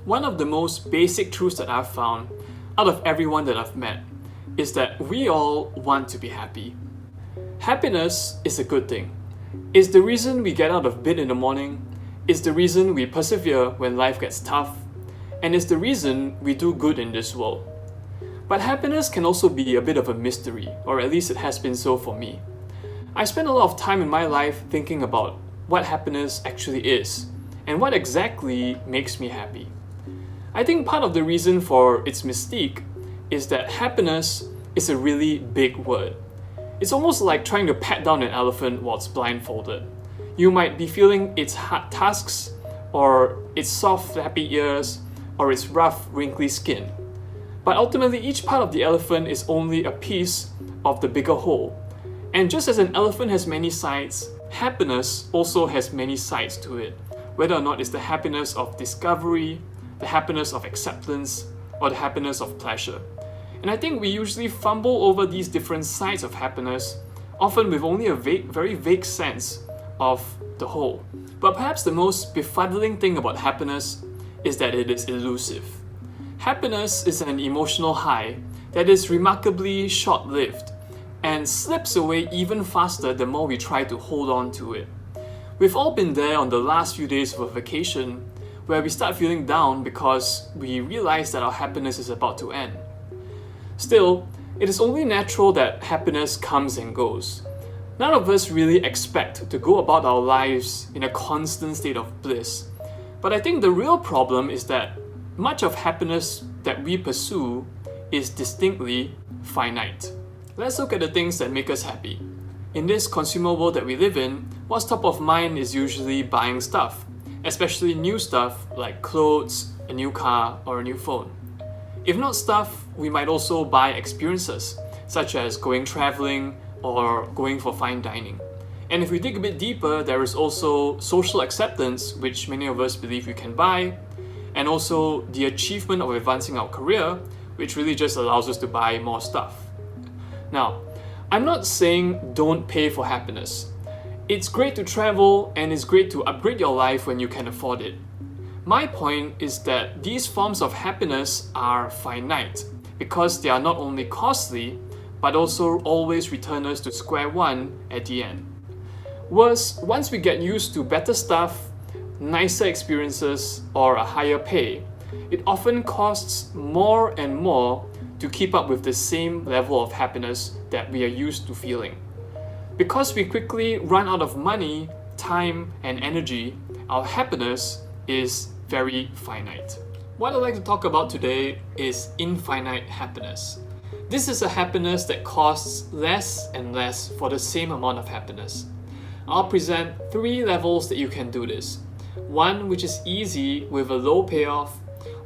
One of the most basic truths that I've found out of everyone that I've met is that we all want to be happy. Happiness is a good thing. It's the reason we get out of bed in the morning, it's the reason we persevere when life gets tough, and it's the reason we do good in this world. But happiness can also be a bit of a mystery, or at least it has been so for me. I spent a lot of time in my life thinking about what happiness actually is, and what exactly makes me happy. I think part of the reason for its mystique is that happiness is a really big word. It's almost like trying to pat down an elephant while it's blindfolded. You might be feeling its hard tusks, or its soft, happy ears, or its rough, wrinkly skin. But ultimately, each part of the elephant is only a piece of the bigger whole. And just as an elephant has many sides, happiness also has many sides to it, whether or not it's the happiness of discovery, the happiness of acceptance, or the happiness of pleasure. And I think we usually fumble over these different sides of happiness, often with only a very vague sense of the whole. But perhaps the most befuddling thing about happiness is that it is elusive. Happiness is an emotional high that is remarkably short-lived and slips away even faster the more we try to hold on to it. We've all been there on the last few days of a vacation where we start feeling down because we realize that our happiness is about to end. Still, it is only natural that happiness comes and goes. None of us really expect to go about our lives in a constant state of bliss. But I think the real problem is that much of happiness that we pursue is distinctly finite. Let's look at the things that make us happy. In this consumer world that we live in, what's top of mind is usually buying stuff, especially new stuff like clothes, a new car, or a new phone. If not stuff, we might also buy experiences, such as going traveling or going for fine dining. And if we dig a bit deeper, there is also social acceptance, which many of us believe we can buy, and also the achievement of advancing our career, which really just allows us to buy more stuff. Now, I'm not saying don't pay for happiness. It's great to travel and it's great to upgrade your life when you can afford it. My point is that these forms of happiness are finite because they are not only costly, but also always return us to square one at the end. Worse, once we get used to better stuff, nicer experiences, or a higher pay, it often costs more and more to keep up with the same level of happiness that we are used to feeling. Because we quickly run out of money, time, and energy, our happiness is very finite. What I'd like to talk about today is infinite happiness. This is a happiness that costs less and less for the same amount of happiness. I'll present 3 levels that you can do this. One which is easy with a low payoff,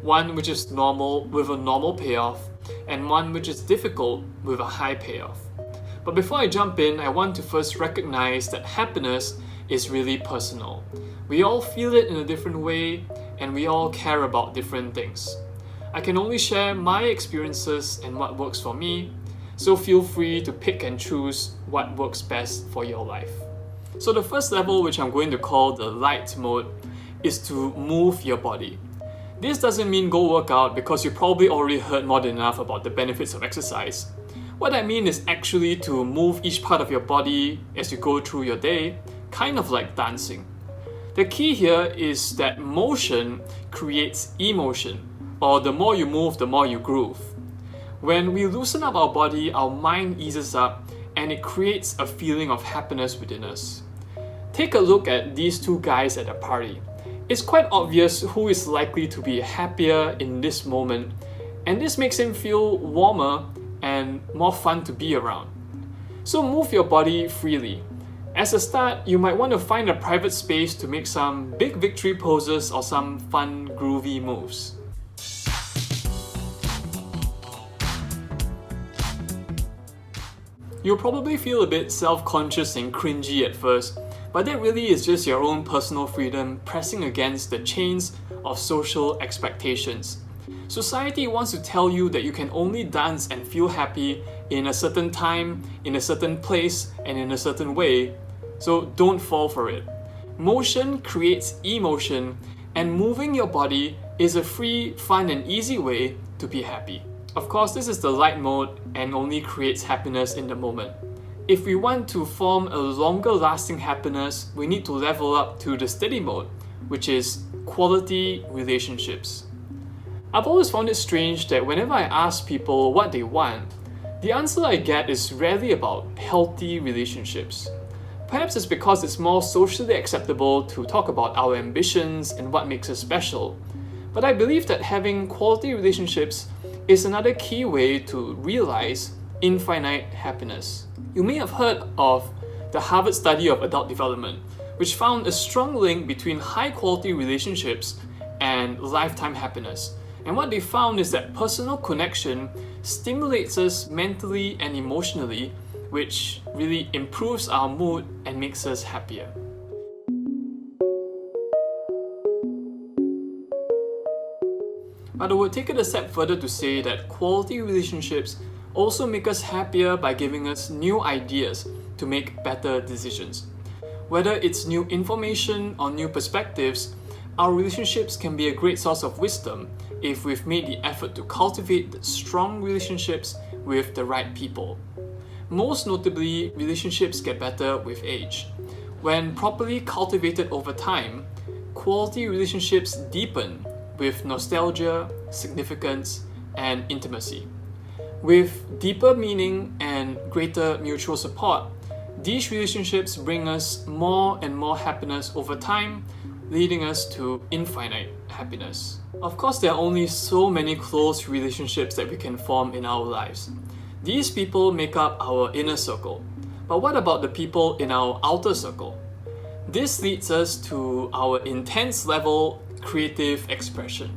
one which is normal with a normal payoff, and one which is difficult with a high payoff. But before I jump in, I want to first recognize that happiness is really personal. We all feel it in a different way, and we all care about different things. I can only share my experiences and what works for me, so feel free to pick and choose what works best for your life. So the first level, which I'm going to call the light mode, is to move your body. This doesn't mean go work out because you probably already heard more than enough about the benefits of exercise. What I mean is actually to move each part of your body as you go through your day, kind of like dancing. The key here is that motion creates emotion, or the more you move, the more you groove. When we loosen up our body, our mind eases up, and it creates a feeling of happiness within us. Take a look at these 2 guys at a party. It's quite obvious who is likely to be happier in this moment, and this makes him feel warmer and more fun to be around. So move your body freely. As a start, you might want to find a private space to make some big victory poses or some fun, groovy moves. You'll probably feel a bit self-conscious and cringy at first, but that really is just your own personal freedom pressing against the chains of social expectations. Society wants to tell you that you can only dance and feel happy in a certain time, in a certain place, and in a certain way, so don't fall for it. Motion creates emotion, and moving your body is a free, fun, and easy way to be happy. Of course, this is the light mode and only creates happiness in the moment. If we want to form a longer lasting happiness, we need to level up to the steady mode, which is quality relationships. I've always found it strange that whenever I ask people what they want, the answer I get is rarely about healthy relationships. Perhaps it's because it's more socially acceptable to talk about our ambitions and what makes us special. But I believe that having quality relationships is another key way to realize infinite happiness. You may have heard of the Harvard study of adult development, which found a strong link between high quality relationships and lifetime happiness. And what they found is that personal connection stimulates us mentally and emotionally, which really improves our mood and makes us happier. But I would take it a step further to say that quality relationships also make us happier by giving us new ideas to make better decisions. Whether it's new information or new perspectives, our relationships can be a great source of wisdom if we've made the effort to cultivate strong relationships with the right people. Most notably, relationships get better with age. When properly cultivated over time, quality relationships deepen with nostalgia, significance, and intimacy. With deeper meaning and greater mutual support, these relationships bring us more and more happiness over time, leading us to infinite happiness. Of course, there are only so many close relationships that we can form in our lives. These people make up our inner circle. But what about the people in our outer circle? This leads us to our intense level creative expression.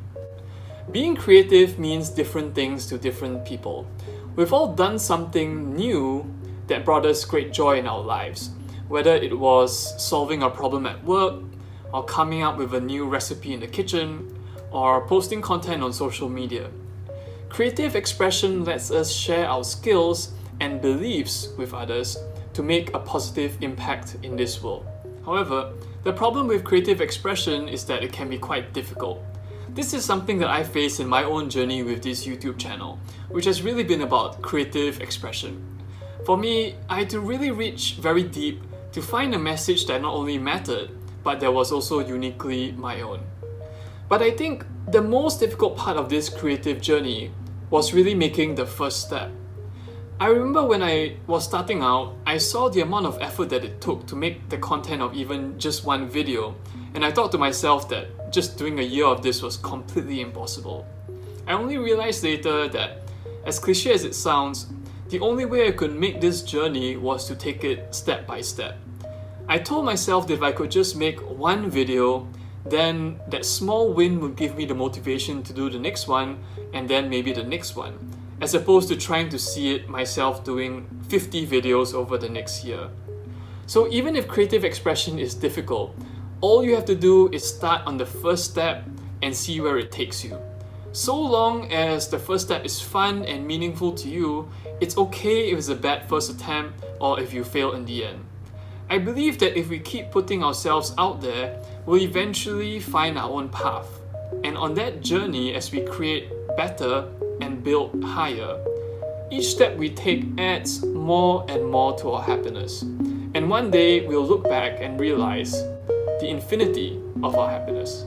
Being creative means different things to different people. We've all done something new that brought us great joy in our lives, whether it was solving a problem at work, or coming up with a new recipe in the kitchen, or posting content on social media. Creative expression lets us share our skills and beliefs with others to make a positive impact in this world. However, the problem with creative expression is that it can be quite difficult. This is something that I face in my own journey with this YouTube channel, which has really been about creative expression. For me, I had to really reach very deep to find a message that not only mattered, but that was also uniquely my own. But I think the most difficult part of this creative journey was really making the first step. I remember when I was starting out, I saw the amount of effort that it took to make the content of even just one video, and I thought to myself that just doing a year of this was completely impossible. I only realized later that, as cliche as it sounds, the only way I could make this journey was to take it step by step. I told myself that if I could just make one video, then that small win would give me the motivation to do the next one, and then maybe the next one, as opposed to trying to see it myself doing 50 videos over the next year. So even if creative expression is difficult, all you have to do is start on the first step and see where it takes you. So long as the first step is fun and meaningful to you, it's okay if it's a bad first attempt or if you fail in the end. I believe that if we keep putting ourselves out there, we'll eventually find our own path. And on that journey, as we create better and build higher, each step we take adds more and more to our happiness. And one day we'll look back and realize the infinity of our happiness.